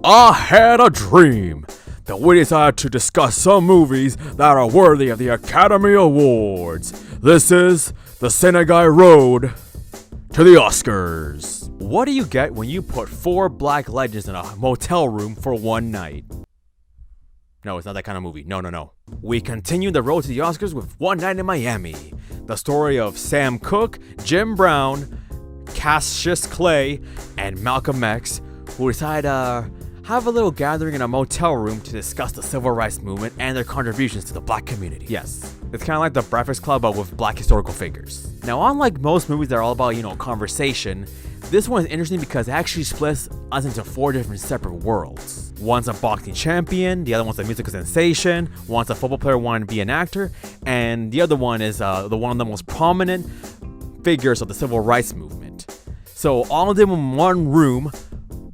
I had a dream that we decided to discuss some movies that are worthy of the Academy Awards. This is the CineGuy Road to the Oscars. What do you get when you put 4 black legends in a motel room for one night? No, it's not that kind of movie. No. We continue the road to the Oscars with One Night in Miami. The story of Sam Cooke, Jim Brown, Cassius Clay, and Malcolm X, who decide to have a little gathering in a motel room to discuss the civil rights movement and their contributions to the black community. Yes, it's kind of like the Breakfast Club, but with black historical figures. Now, unlike most movies that are all about, conversation, this one is interesting because it actually splits us into 4 different separate worlds. One's a boxing champion, the other one's a musical sensation, one's a football player wanting to be an actor, and the other one is the one of the most prominent figures of the civil rights movement. So all of them in one room,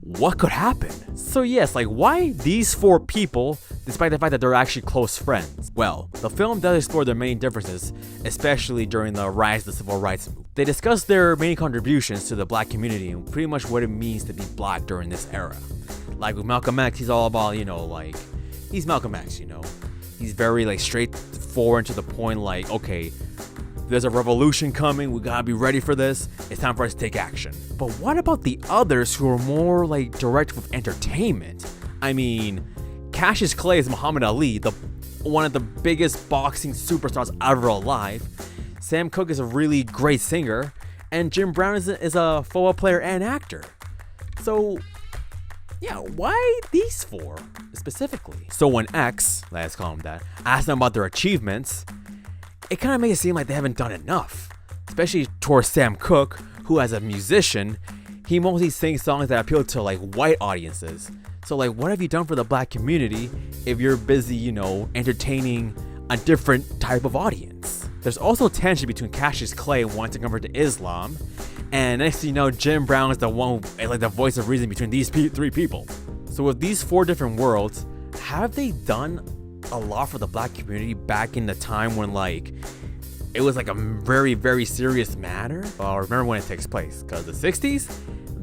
what could happen? So yes, why these 4 people, despite the fact that they're actually close friends? Well, the film does explore their main differences, especially during the rise of the civil rights movement. They discuss their main contributions to the black community and pretty much what it means to be black during this era. Like with Malcolm X, he's all about, he's Malcolm X, He's very, straightforward to the point, okay, there's a revolution coming, we gotta be ready for this, it's time for us to take action. But what about the others who are more, direct with entertainment? I mean, Cassius Clay is Muhammad Ali, one of the biggest boxing superstars ever alive. Sam Cooke is a really great singer, and Jim Brown is a football player and actor. So, yeah, why these 4 specifically? So when X, let's call him that, asked them about their achievements, it kind of makes it seem like they haven't done enough, especially towards Sam Cooke, who as a musician, he mostly sings songs that appeal to white audiences. So what have you done for the black community if you're busy, entertaining a different type of audience? There's also tension between Cassius Clay wanting to convert to Islam, and next thing you know, Jim Brown is the one, the voice of reason between these 3 people. So with these 4 different worlds, have they done a lot for the black community back in the time when it was a very, very serious matter? Remember when it takes place, because the 60s,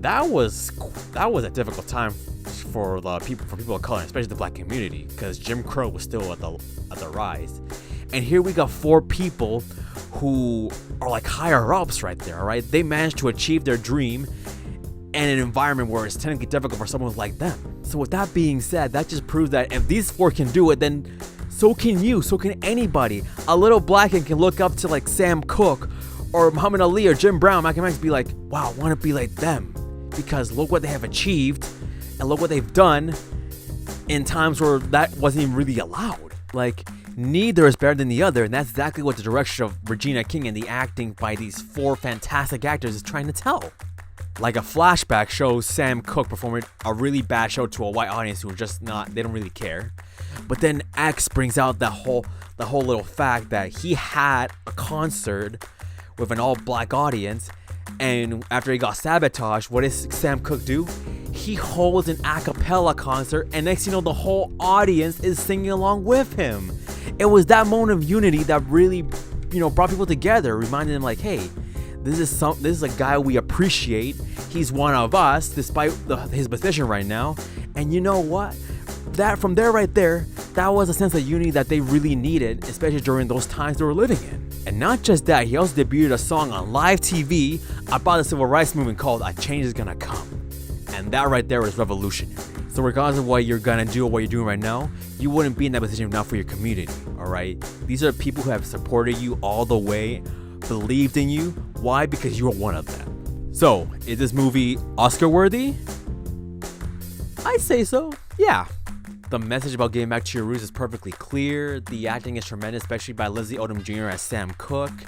that was a difficult time for people of color, especially the black community, because Jim Crow was still at the rise. And here we got 4 people who are higher ups right there, all right? They managed to achieve their dream in an environment where it's technically difficult for someone like them. So with that being said, that just proves that if these 4 can do it, then so can you, so can anybody. A little black can look up to Sam Cooke or Muhammad Ali or Jim Brown, Malcolm X, be wow, I want to be like them, because look what they have achieved and look what they've done in times where that wasn't even really allowed. Neither is better than the other, and that's exactly what the direction of Regina King and the acting by these 4 fantastic actors is trying to tell. A flashback shows Sam Cooke performing a really bad show to a white audience who are just they don't really care. But then X brings out the whole little fact that he had a concert with an all-black audience, and after he got sabotaged, what does Sam Cooke do? He holds an a cappella concert, and next thing you know, the whole audience is singing along with him. It was that moment of unity that really, brought people together, reminding them hey, this is a guy we appreciate. He's one of us, despite his position right now. And you know what? That from there right there, that was a sense of unity that they really needed, especially during those times they were living in. And not just that, he also debuted a song on live TV about the civil rights movement called "A Change Is Gonna Come." And that right there is revolutionary. So regardless of what you're gonna do or what you're doing right now, you wouldn't be in that position if not for your community, alright? These are people who have supported you all the way, believed in you. Why? Because you are one of them. So, is this movie Oscar worthy? I'd say so, yeah. The message about getting back to your roots is perfectly clear. The acting is tremendous, especially by Leslie Odom Jr. as Sam Cooke.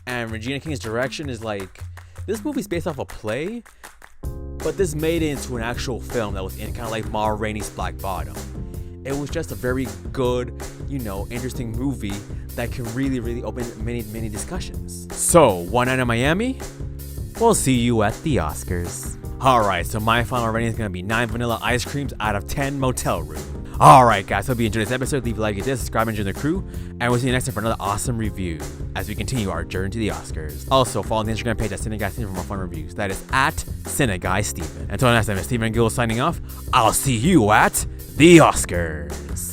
And Regina King's direction is this movie's based off a play, but this made it into an actual film that was in kind of like Ma Rainey's Black Bottom. It was just a very good, interesting movie that can really, really open many, many discussions. So, One Night in Miami? We'll see you at the Oscars. Alright, so my final rating is going to be 9 vanilla ice creams out of 10 motel room. Alright guys, hope you enjoyed this episode. Leave a like, subscribe, and join the crew. And we'll see you next time for another awesome review as we continue our journey to the Oscars. Also, follow the Instagram page at CineGuy Steven for more fun reviews. That is at CineGuy Steven. Until next time, it's Steven Gill signing off. I'll see you at the Oscars.